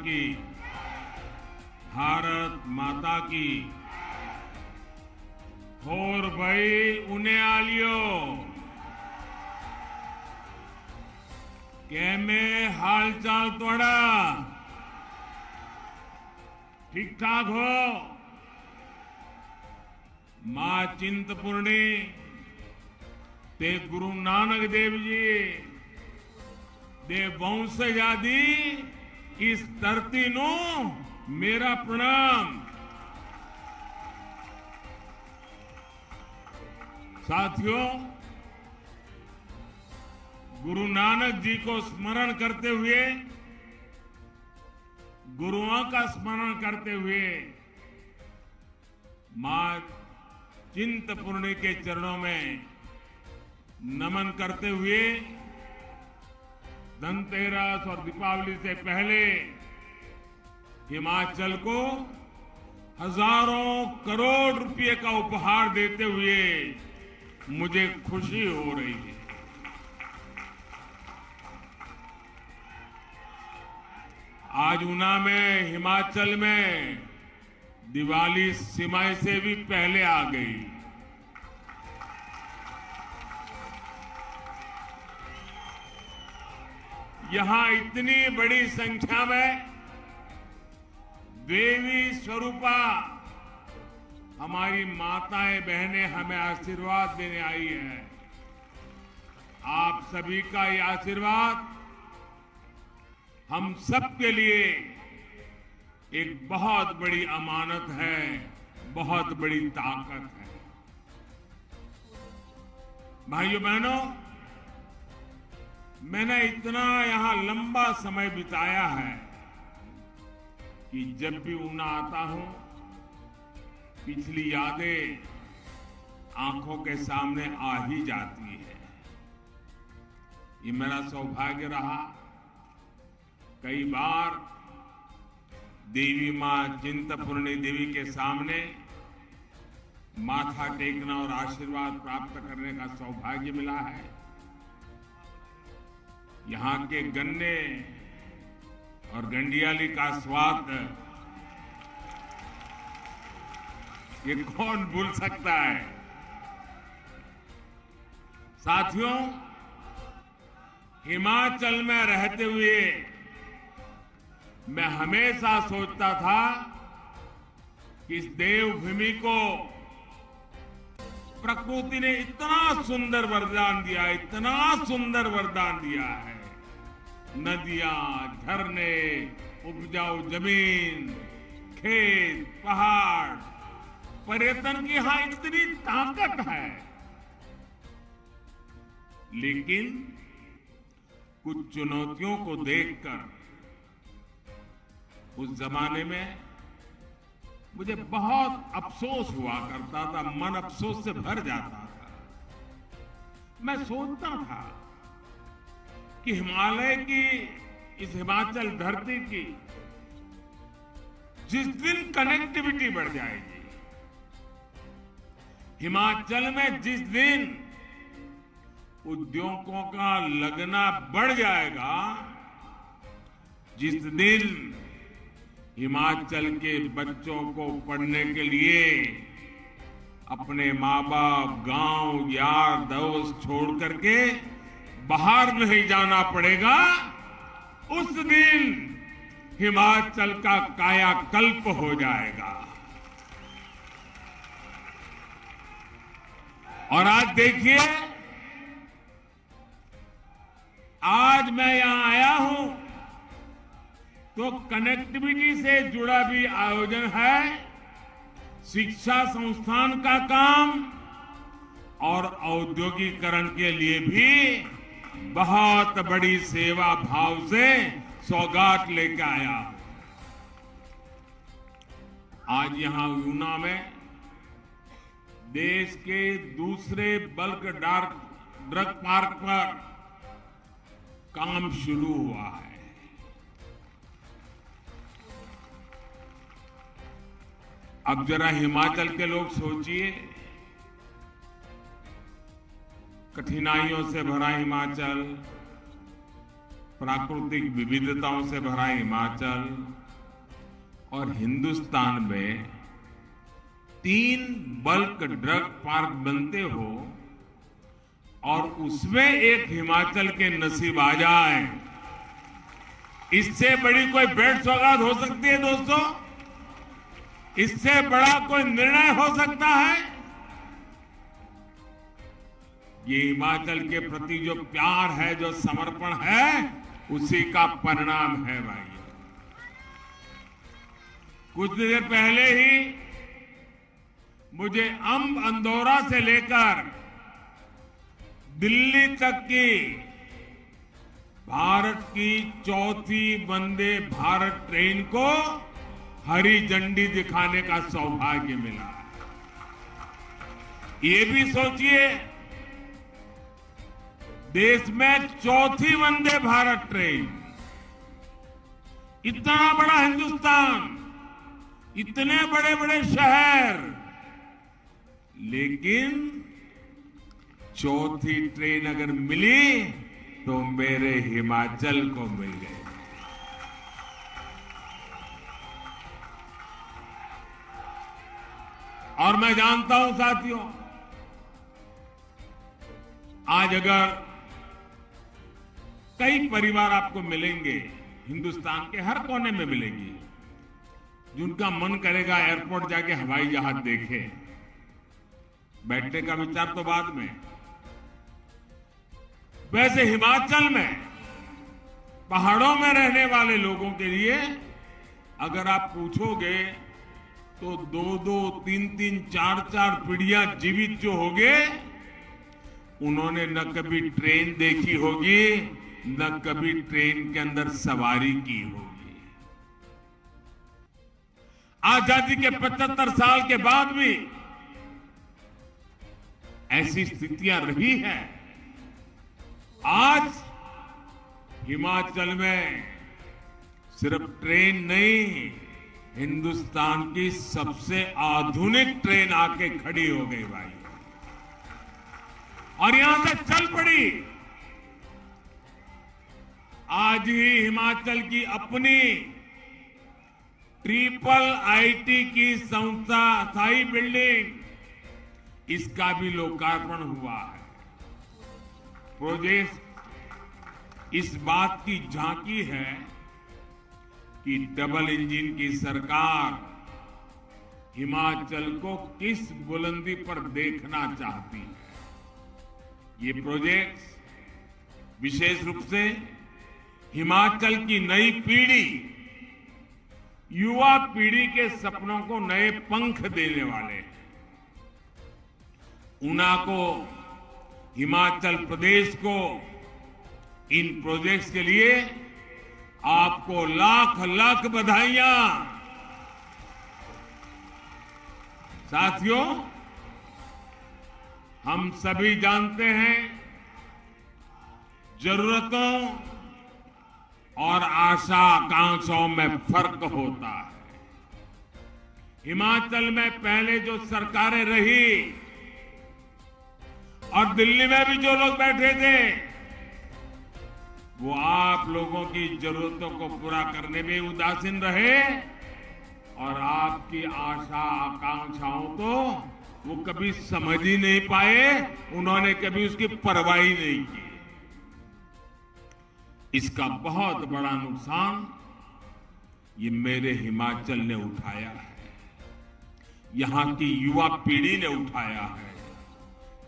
की, भारत माता की। और भाई उन्हें आलियो कैमे हाल चाल तोड़ा ठीक ठाक हो। मां चिंतपूर्णी ते गुरु नानक देव जी दे वंशज आदि इस धरती नो मेरा प्रणाम। साथियों, गुरु नानक जी को स्मरण करते हुए, गुरुओं का स्मरण करते हुए मां चिंतपूर्णी के चरणों में नमन करते हुए धनतेरस और दीपावली से पहले हिमाचल को हजारों करोड़ रुपए का उपहार देते हुए मुझे खुशी हो रही है। आज ऊना में, हिमाचल में दिवाली सीमाएं से भी पहले आ गई। यहां इतनी बड़ी संख्या में देवी स्वरूपा हमारी माताएं बहनें हमें आशीर्वाद देने आई है। आप सभी का ये आशीर्वाद हम सबके लिए एक बहुत बड़ी अमानत है, बहुत बड़ी ताकत है। भाइयों बहनों, मैंने इतना यहां लंबा समय बिताया है कि जब भी ऊना आता हूं, पिछली यादें आंखों के सामने आ ही जाती है। ये मेरा सौभाग्य रहा। कई बार देवी मां चिंतपूर्णी देवी के सामने माथा टेकना और आशीर्वाद प्राप्त करने का सौभाग्य मिला है। यहां के गन्ने और गंडियाली का स्वाद ये कौन भूल सकता है। साथियों, हिमाचल में रहते हुए मैं हमेशा सोचता था कि इस देवभूमि को प्रकृति ने इतना सुंदर वरदान दिया, इतना सुंदर वरदान दिया है। नदियां, झरने, उपजाऊ जमीन, खेत, पहाड़, पर्यटन की यहां इतनी ताकत है। लेकिन कुछ चुनौतियों को देखकर उस जमाने में मुझे बहुत अफसोस हुआ करता था, मन अफसोस से भर जाता था। मैं सोचता था कि हिमालय की, इस हिमाचल धरती की जिस दिन कनेक्टिविटी बढ़ जाएगी, हिमाचल में जिस दिन उद्योगों का लगना बढ़ जाएगा, जिस दिन हिमाचल के बच्चों को पढ़ने के लिए अपने माँ बाप, गांव, यार दोस्त छोड़ करके बाहर नहीं जाना पड़ेगा, उस दिन हिमाचल का कायाकल्प हो जाएगा। और आज देखिए, आज मैं यहां आया हूं तो कनेक्टिविटी से जुड़ा भी आयोजन है, शिक्षा संस्थान का काम और औद्योगिकरण के लिए भी बहुत बड़ी सेवा भाव से सौगात लेकर आया। आज यहां ऊना में देश के दूसरे बल्क ड्रग पार्क पर काम शुरू हुआ है। अब जरा हिमाचल के लोग सोचिए, कठिनाइयों से भरा हिमाचल, प्राकृतिक विविधताओं से भरा हिमाचल और हिंदुस्तान में 3 बल्क ड्रग पार्क बनते हो और उसमें एक हिमाचल के नसीब आ जाए, इससे बड़ी कोई भेंट सौगात हो सकती है दोस्तों? इससे बड़ा कोई निर्णय हो सकता है? ये हिमाचल के प्रति जो प्यार है, जो समर्पण है, उसी का परिणाम है भाई। कुछ देर पहले ही मुझे अंब अंदौरा से लेकर दिल्ली तक की भारत की 4थी वंदे भारत ट्रेन को हरी झंडी दिखाने का सौभाग्य मिला। ये भी सोचिए, देश में 4थी वंदे भारत ट्रेन, इतना बड़ा हिंदुस्तान, इतने बड़े बड़े शहर, लेकिन 4थी ट्रेन अगर मिली तो मेरे हिमाचल को मिल गई। और मैं जानता हूं साथियों, आज अगर कई परिवार आपको मिलेंगे, हिंदुस्तान के हर कोने में मिलेंगे, जिनका मन करेगा एयरपोर्ट जाके हवाई जहाज देखे। बैठने का विचार तो बाद में। वैसे हिमाचल में पहाड़ों में रहने वाले लोगों के लिए अगर आप पूछोगे तो 2-2, 3-3, 4-4 पीढ़ियां जीवित जो होंगे, उन्होंने न कभी ट्रेन देखी होगी, न कभी ट्रेन के अंदर सवारी की होगी। आजादी के 75 साल के बाद भी ऐसी स्थितियां रही हैं। आज हिमाचल में सिर्फ ट्रेन नहीं, हिंदुस्तान की सबसे आधुनिक ट्रेन आके खड़ी हो गई भाई, और यहां से चल पड़ी। आज ही हिमाचल की अपनी IIIT की संस्था स्थायी बिल्डिंग, इसका भी लोकार्पण हुआ है। प्रोजेक्ट इस बात की झांकी है कि डबल इंजन की सरकार हिमाचल को किस बुलंदी पर देखना चाहती है। ये प्रोजेक्ट विशेष रूप से हिमाचल की नई पीढ़ी, युवा पीढ़ी के सपनों को नए पंख देने वाले हैं। ऊना को, हिमाचल प्रदेश को इन प्रोजेक्ट्स के लिए आपको लाख लाख बधाइयां। साथियों, हम सभी जानते हैं जरूरतों और आशा आकांक्षाओं में फर्क होता है। हिमाचल में पहले जो सरकारें रही और दिल्ली में भी जो लोग बैठे थे, वो आप लोगों की जरूरतों को पूरा करने में उदासीन रहे और आपकी आशा आकांक्षाओं तो वो कभी समझ ही नहीं पाए, उन्होंने कभी उसकी परवाह ही नहीं की। इसका बहुत बड़ा नुकसान ये मेरे हिमाचल ने उठाया है, यहां की युवा पीढ़ी ने उठाया है,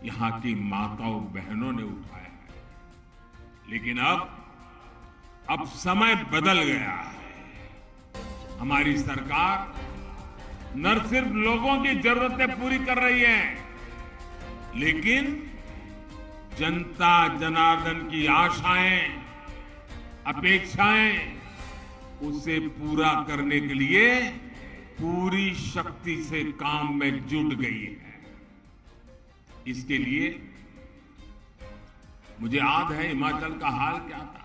यहां की माताओं बहनों ने उठाया है। लेकिन अब समय बदल गया है। हमारी सरकार न सिर्फ लोगों की जरूरतें पूरी कर रही है, लेकिन जनता जनार्दन की आशाएं, अपेक्षाएं, उसे पूरा करने के लिए पूरी शक्ति से काम में जुट गई है। इसके लिए मुझे याद है हिमाचल का हाल क्या था।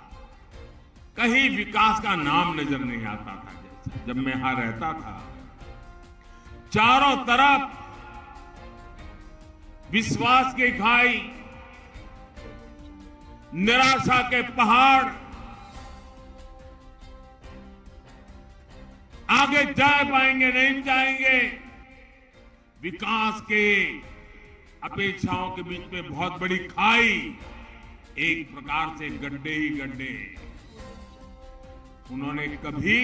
कहीं विकास का नाम नजर नहीं आता था। जैसे जब मैं यहां रहता था, चारों तरफ विश्वास की खाई, निराशा के पहाड़, आगे जा पाएंगे नहीं जाएंगे। विकास के अपेक्षाओं के बीच में बहुत बड़ी खाई, एक प्रकार से गड्ढे ही गड्ढे। उन्होंने कभी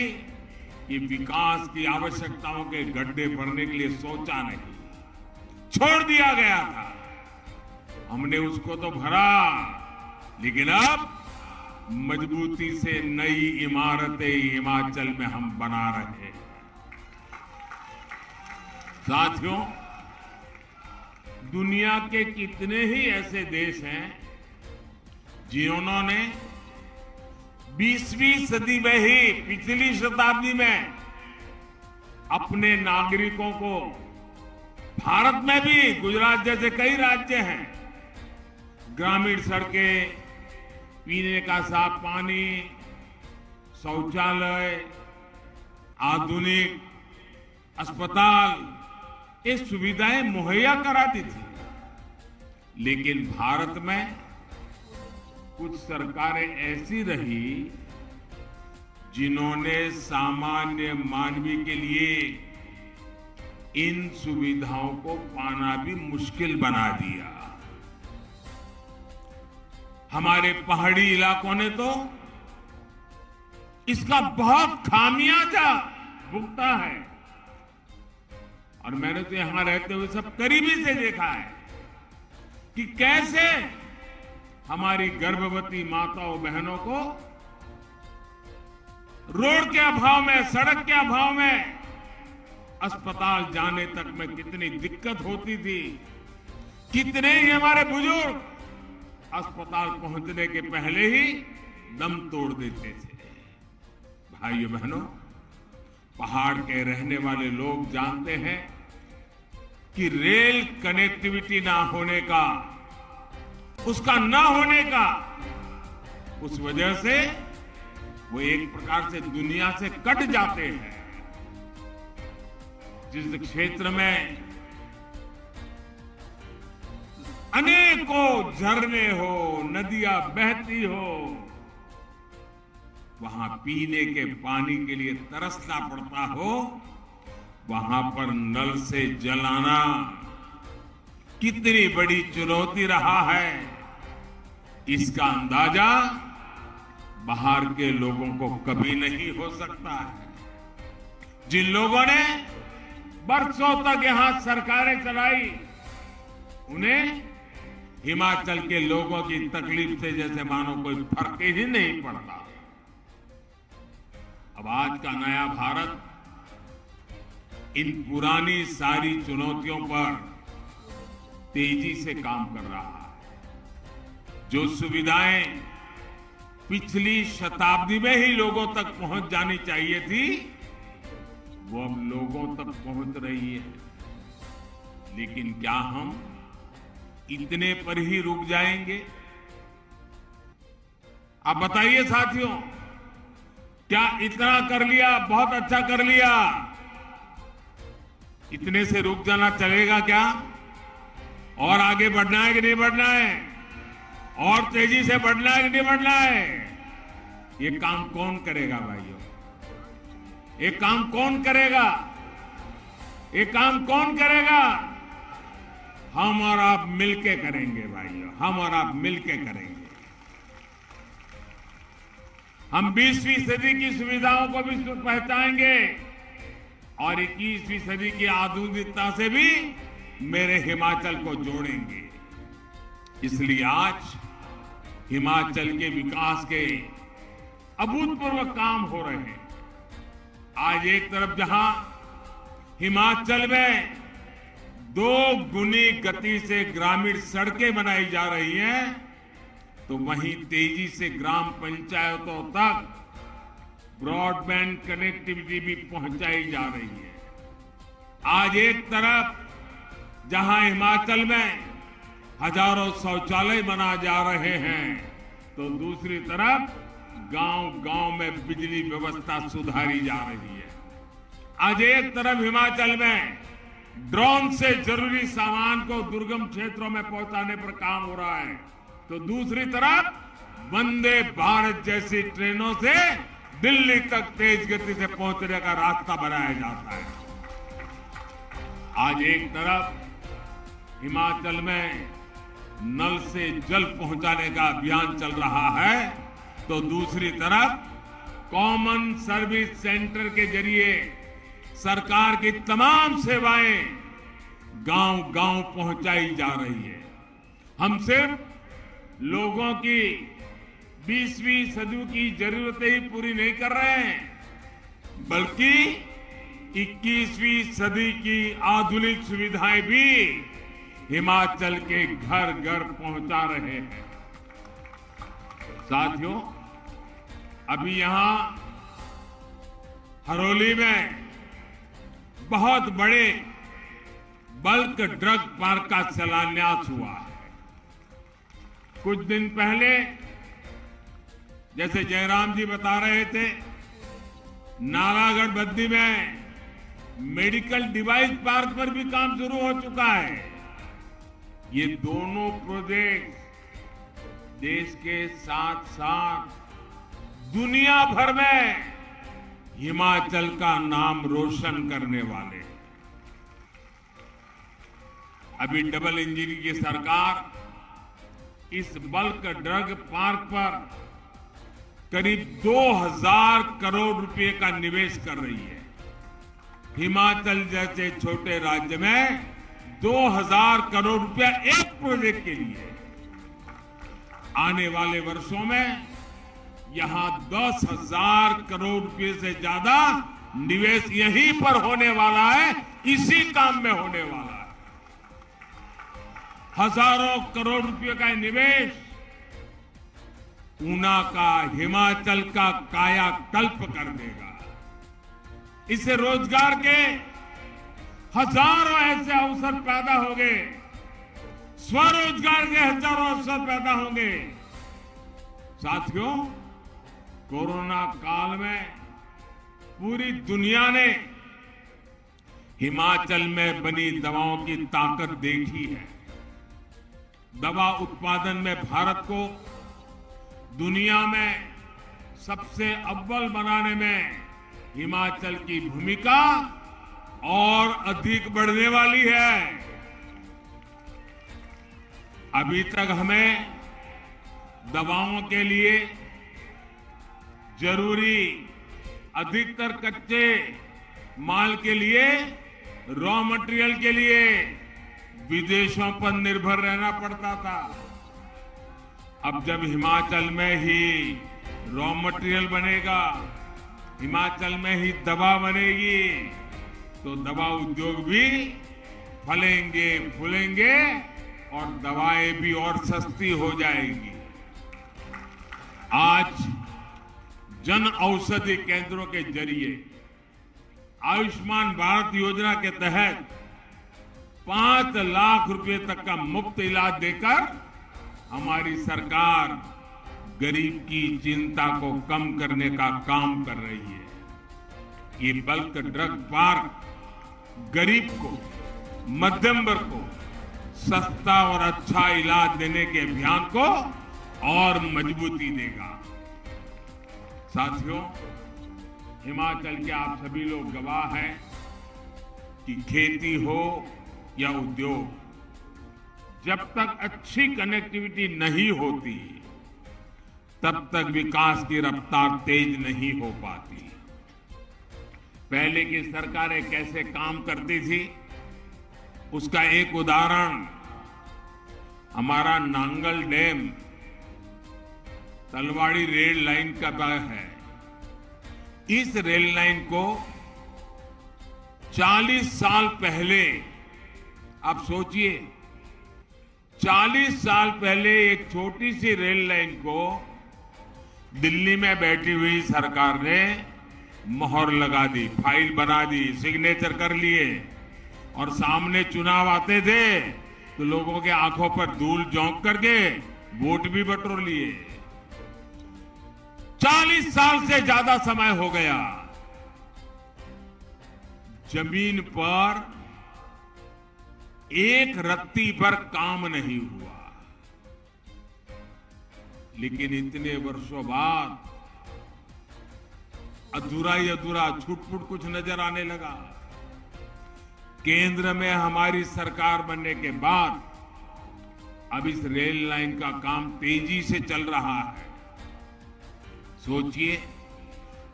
ये विकास की आवश्यकताओं के गड्ढे भरने के लिए सोचा नहीं, छोड़ दिया गया था। हमने उसको तो भरा, लेकिन अब मजबूती से नई इमारतें हिमाचल में हम बना रहे हैं। साथियों, दुनिया के कितने ही ऐसे देश हैं जिन्होंने 20वीं सदी में ही, पिछली शताब्दी में अपने नागरिकों को, भारत में भी गुजरात जैसे कई राज्य हैं, ग्रामीण सड़कें, पीने का साफ पानी, शौचालय, आधुनिक अस्पताल, ये सुविधाएं मुहैया कराती थी। लेकिन भारत में कुछ सरकारें ऐसी रही जिन्होंने सामान्य मानवी के लिए इन सुविधाओं को पाना भी मुश्किल बना दिया। हमारे पहाड़ी इलाकों ने तो इसका बहुत खामियाजा भुगता है, और मैंने तो यहां रहते हुए सब करीबी से देखा है कि कैसे हमारी गर्भवती माताओं बहनों को रोड के अभाव में, सड़क के अभाव में अस्पताल जाने तक में कितनी दिक्कत होती थी। कितने ही हमारे बुजुर्ग अस्पताल पहुंचने के पहले ही दम तोड़ देते थे। भाइयों बहनों, पहाड़ के रहने वाले लोग जानते हैं कि रेल कनेक्टिविटी ना होने का, उसका ना होने का, उस वजह से वो एक प्रकार से दुनिया से कट जाते हैं। जिस क्षेत्र में अनेकों झरने हो, नदियां बहती हो, वहां पीने के पानी के लिए तरसना पड़ता हो, वहां पर नल से जल आना कितनी बड़ी चुनौती रहा है, इसका अंदाजा बाहर के लोगों को कभी नहीं हो सकता है। जिन लोगों ने बरसों तक यहां सरकारें चलाई, उन्हें हिमाचल के लोगों की तकलीफ से जैसे मानो कोई फर्क ही नहीं पड़ता। अब आज का नया भारत इन पुरानी सारी चुनौतियों पर तेजी से काम कर रहा है। जो सुविधाएं पिछली शताब्दी में ही लोगों तक पहुंच जानी चाहिए थी, वो अब लोगों तक पहुंच रही है। लेकिन क्या हम इतने पर ही रुक जाएंगे? आप बताइए साथियों, क्या इतना कर लिया, बहुत अच्छा कर लिया, इतने से रुक जाना चलेगा क्या? और आगे बढ़ना है कि नहीं बढ़ना है? और तेजी से बढ़ना है कि नहीं बढ़ना है? ये काम कौन करेगा भाइयों? ये काम कौन करेगा? ये काम कौन करेगा? हम और आप मिलके करेंगे भाइयों, हम और आप मिलके करेंगे। हम 20वीं सदी की सुविधाओं को भी पहचानेंगे और 21वीं सदी की आधुनिकता से भी मेरे हिमाचल को जोड़ेंगे। इसलिए आज हिमाचल के विकास के अभूतपूर्व काम हो रहे हैं। आज एक तरफ जहां हिमाचल में 2 गुनी गति से ग्रामीण सड़कें बनाई जा रही हैं, तो वहीं तेजी से ग्राम पंचायतों तक ब्रॉडबैंड कनेक्टिविटी भी पहुंचाई जा रही है। आज एक तरफ जहां हिमाचल में हजारों शौचालय बना जा रहे हैं, तो दूसरी तरफ गांव-गांव में बिजली व्यवस्था सुधारी जा रही है। आज एक तरफ हिमाचल में ड्रोन से जरूरी सामान को दुर्गम क्षेत्रों में पहुंचाने पर काम हो रहा है, तो दूसरी तरफ वंदे भारत जैसी ट्रेनों से दिल्ली तक तेज गति से पहुंचने का रास्ता बनाया जाता है। आज एक तरफ हिमाचल में नल से जल पहुंचाने का अभियान चल रहा है, तो दूसरी तरफ कॉमन सर्विस सेंटर के जरिए सरकार की तमाम सेवाएं गांव-गांव पहुंचाई जा रही है। हम सिर्फ लोगों की 20वीं सदी की जरूरतें ही पूरी नहीं कर रहे हैं, बल्कि 21वीं सदी की आधुनिक सुविधाएं भी हिमाचल के घर घर पहुंचा रहे हैं। साथियों, अभी यहां हरोली में बहुत बड़े बल्क ड्रग पार्क का शिलान्यास हुआ है। कुछ दिन पहले जैसे जयराम जी बता रहे थे, नालागढ़ बद्दी में मेडिकल डिवाइस पार्क पर भी काम शुरू हो चुका है। ये दोनों प्रोजेक्ट देश के साथ साथ दुनिया भर में हिमाचल का नाम रोशन करने वाले हैं। अभी डबल इंजन की सरकार इस बल्क ड्रग पार्क पर करीब 2000 करोड़ रुपए का निवेश कर रही है। हिमाचल जैसे छोटे राज्य में 2000 करोड़ रुपया एक प्रोजेक्ट के लिए। आने वाले वर्षों में यहां 10,000 करोड़ रुपए से ज्यादा निवेश यहीं पर होने वाला है, इसी काम में होने वाला है। हजारों करोड़ रुपए का निवेश ऊना का, हिमाचल का कायाकल्प कर देगा। इससे रोजगार के हजारों ऐसे अवसर पैदा होंगे, स्वरोजगार के हजारों अवसर पैदा होंगे। साथियों, कोरोना काल में पूरी दुनिया ने हिमाचल में बनी दवाओं की ताकत देखी है। दवा उत्पादन में भारत को दुनिया में सबसे अव्वल बनाने में हिमाचल की भूमिका और अधिक बढ़ने वाली है। अभी तक हमें दवाओं के लिए जरूरी अधिकतर कच्चे माल के लिए, रॉ मटेरियल के लिए विदेशों पर निर्भर रहना पड़ता था। अब जब हिमाचल में ही रॉ मटेरियल बनेगा, हिमाचल में ही दवा बनेगी, तो दवा उद्योग भी फलेंगे फूलेंगे और दवाएं भी और सस्ती हो जाएगी। आज जन औषधि केंद्रों के जरिए आयुष्मान भारत योजना के तहत 5 लाख रुपए तक का मुफ्त इलाज देकर हमारी सरकार गरीब की चिंता को कम करने का काम कर रही है। ये बल्क ड्रग पार्क गरीब को, मध्यम वर्ग को सस्ता और अच्छा इलाज देने के अभियान को और मजबूती देगा। साथियों, हिमाचल के आप सभी लोग गवाह हैं कि खेती हो या उद्योग, जब तक अच्छी कनेक्टिविटी नहीं होती तब तक विकास की रफ्तार तेज नहीं हो पाती। पहले की सरकारें कैसे काम करती थी, उसका एक उदाहरण हमारा Nangal dam Talwari rail line का है। इस रेल लाइन को 40 साल पहले, आप सोचिए, 40 साल पहले एक छोटी सी रेल लाइन को दिल्ली में बैठी हुई सरकार ने मोहर लगा दी, फाइल बना दी, सिग्नेचर कर लिए, और सामने चुनाव आते थे तो लोगों के आंखों पर धूल झोंक करके वोट भी बटोर लिए। 40 साल से ज्यादा समय हो गया, जमीन पर एक रत्ती पर काम नहीं हुआ। लेकिन इतने वर्षों बाद अधूरा ही अधूरा छूट-फूट कुछ नजर आने लगा। केंद्र में हमारी सरकार बनने के बाद अब इस रेल लाइन का काम तेजी से चल रहा है। सोचिए,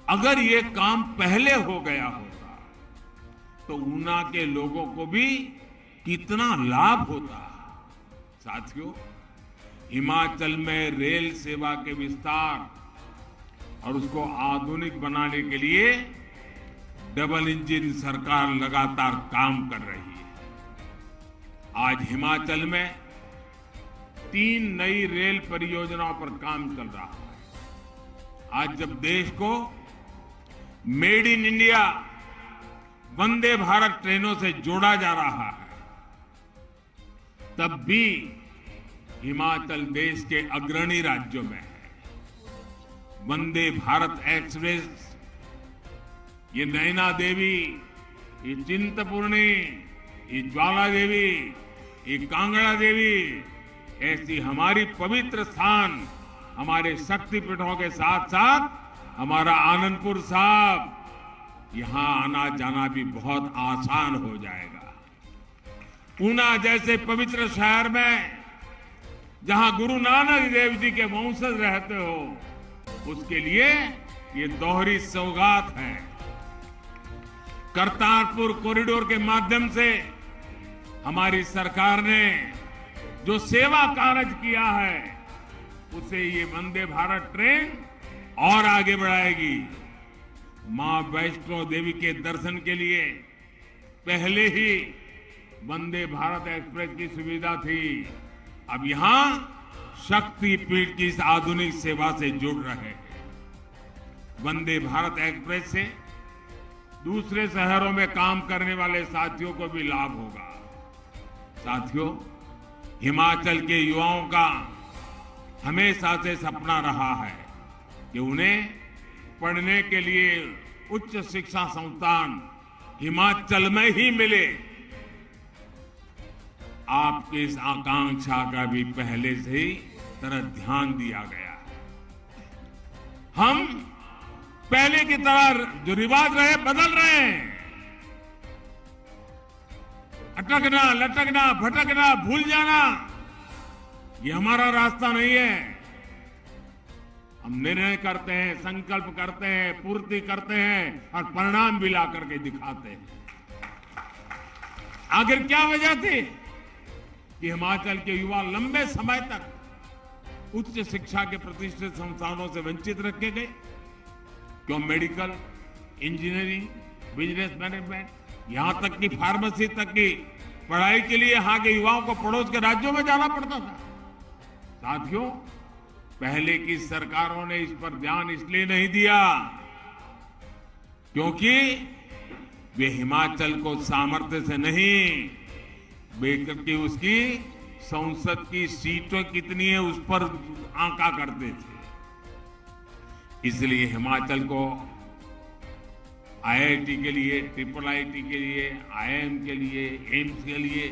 अगर ये काम पहले हो गया होता तो ऊना के लोगों को भी कितना लाभ होता। साथियों, हिमाचल में रेल सेवा के विस्तार और उसको आधुनिक बनाने के लिए डबल इंजन सरकार लगातार काम कर रही है। आज हिमाचल में 3 नई रेल परियोजनाओं पर काम चल रहा है। आज जब देश को made in India Vande Bharat ट्रेनों से जोड़ा जा रहा है, तब भी हिमाचल देश के अग्रणी राज्यों में है। वंदे भारत एक्सप्रेस, ये नैना देवी, ये चिंतपूर्णी, ये ज्वाला देवी, ये कांगड़ा देवी, ऐसी हमारी पवित्र स्थान, हमारे शक्तिपीठों के साथ साथ हमारा आनंदपुर साहब, यहां आना जाना भी बहुत आसान हो जाएगा। ऊना जैसे पवित्र शहर में जहां गुरु नानक देव जी के वंशज रहते हो, उसके लिए ये दोहरी सौगात है। करतारपुर कॉरिडोर के माध्यम से हमारी सरकार ने जो सेवा कार्य किया है, उसे ये वंदे भारत ट्रेन और आगे बढ़ाएगी। मां वैष्णो देवी के दर्शन के लिए पहले ही वंदे भारत एक्सप्रेस की सुविधा थी, अब यहां शक्तिपीठ की इस आधुनिक सेवा से जुड़ रहे हैं। वंदे भारत एक्सप्रेस से दूसरे शहरों में काम करने वाले साथियों को भी लाभ होगा। साथियों, हिमाचल के युवाओं का हमेशा से सपना रहा है कि उन्हें पढ़ने के लिए उच्च शिक्षा संस्थान हिमाचल में ही मिले। आपकी इस आकांक्षा का भी पहले से ही तरह ध्यान दिया गया। हम पहले की तरह जो रिवाज रहे बदल रहे हैं। अटकना, लटकना, भटकना, भूल जाना, ये हमारा रास्ता नहीं है। हम निर्णय करते हैं, संकल्प करते हैं, पूर्ति करते हैं और परिणाम भी ला करके दिखाते हैं। आखिर क्या वजह थी कि हिमाचल के युवा लंबे समय तक उच्च शिक्षा के प्रतिष्ठित संस्थानों से वंचित रखे गए? क्यों? मेडिकल, इंजीनियरिंग, बिजनेस मैनेजमेंट, यहां तक कि फार्मेसी तक की पढ़ाई के लिए यहां के युवाओं को पड़ोस के राज्यों में जाना पड़ता था। साथियों, पहले की सरकारों ने इस पर ध्यान इसलिए नहीं दिया क्योंकि वे हिमाचल को सामर्थ्य से नहीं, बल्कि उसकी संसद की सीटें कितनी है उस पर आंका करते थे। इसलिए हिमाचल को आईआईटी के लिए, ट्रिपल आईटी के लिए, आईआईएम के लिए, एम्स के लिए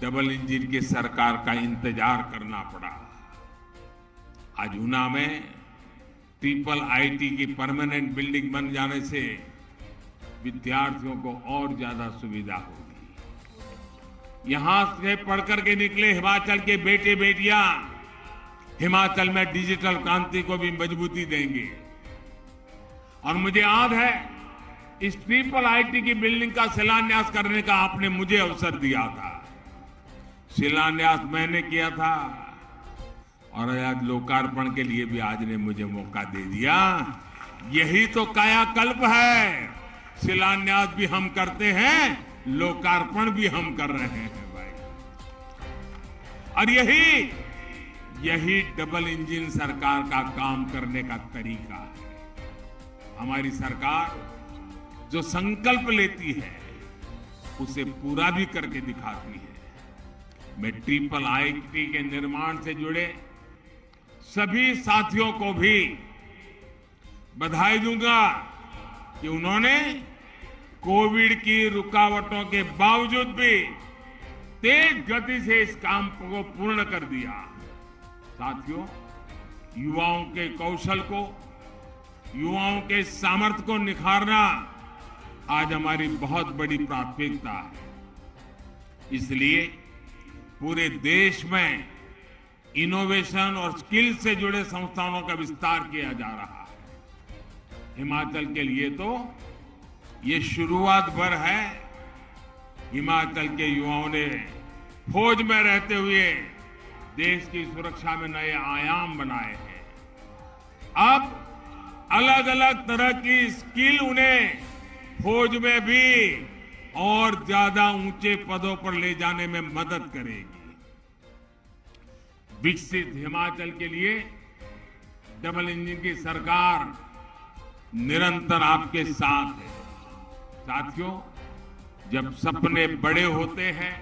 डबल इंजन की सरकार का इंतजार करना पड़ा। आज ऊना में ट्रिपल आईटी की परमानेंट बिल्डिंग बन जाने से विद्यार्थियों को और ज्यादा सुविधा होगी। यहां से पढ़कर के निकले हिमाचल के बेटे बेटियां हिमाचल में डिजिटल क्रांति को भी मजबूती देंगे। और मुझे याद है, इस ट्रिपल आईटी की बिल्डिंग का शिलान्यास करने का आपने मुझे अवसर दिया था। शिलान्यास मैंने किया था और आज लोकार्पण के लिए भी आज ने मुझे मौका दे दिया। यही तो कायाकल्प है। शिलान्यास भी हम करते हैं, लोकार्पण भी हम कर रहे हैं भाई। और यही डबल इंजन सरकार का काम करने का तरीका है। हमारी सरकार जो संकल्प लेती है उसे पूरा भी करके दिखाती है। मैं ट्रिपल आईटी के निर्माण से जुड़े सभी साथियों को भी बधाई दूंगा कि उन्होंने कोविड की रुकावटों के बावजूद भी तेज गति से इस काम को पूर्ण कर दिया। साथियों, युवाओं के कौशल को युवाओं के सामर्थ्य को निखारना आज हमारी बहुत बड़ी प्राथमिकता है। इसलिए पूरे देश में इनोवेशन और स्किल से जुड़े संस्थानों का विस्तार किया जा रहा है। हिमाचल के लिए तो ये शुरुआत भर है। हिमाचल के युवाओं ने फौज में रहते हुए देश की सुरक्षा में नए आयाम बनाए हैं। अब अलग अलग तरह की स्किल उन्हें फौज में भी और ज्यादा ऊंचे पदों पर ले जाने में मदद करेगी। विकसित हिमाचल के लिए डबल इंजन की सरकार निरंतर आपके साथ है। साथियों, जब सपने बड़े होते हैं,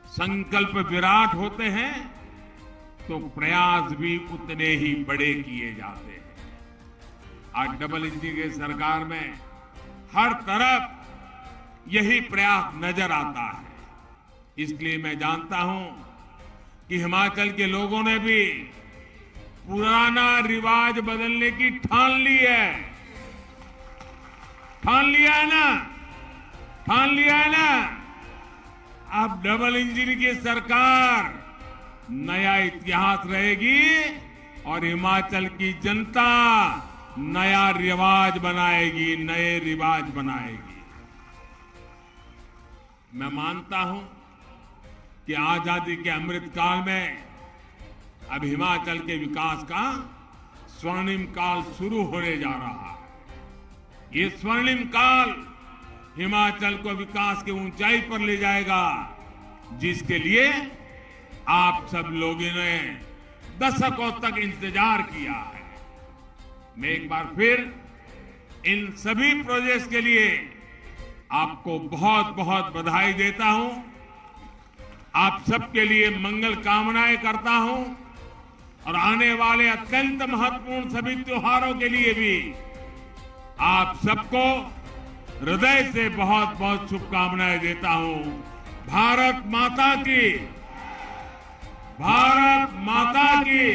संकल्प विराट होते हैं, तो प्रयास भी उतने ही बड़े किए जाते हैं। आज डबल इंजन की सरकार में हर तरफ यही प्रयास नजर आता है। इसलिए मैं जानता हूं कि हिमाचल के लोगों ने भी पुराना रिवाज बदलने की ठान ली है। ठान लिया है ना? ठान लिया है ना? अब डबल इंजन की सरकार नया इतिहास रहेगी और हिमाचल की जनता नया रिवाज बनाएगी, नए रिवाज बनाएगी। मैं मानता हूं कि आजादी के अमृत काल में अब हिमाचल के विकास का स्वर्णिम काल शुरू होने जा रहा है। ये स्वर्णिम काल हिमाचल को विकास की ऊंचाई पर ले जाएगा, जिसके लिए आप सब लोगों ने दशकों तक इंतजार किया है। मैं एक बार फिर इन सभी प्रोजेक्ट्स के लिए आपको बहुत बहुत बधाई देता हूं। आप सबके लिए मंगल कामनाएं करता हूं और आने वाले अत्यंत महत्वपूर्ण सभी त्योहारों के लिए भी आप सबको हृदय से बहुत बहुत शुभकामनाएं देता हूं। भारत माता की, भारत माता की।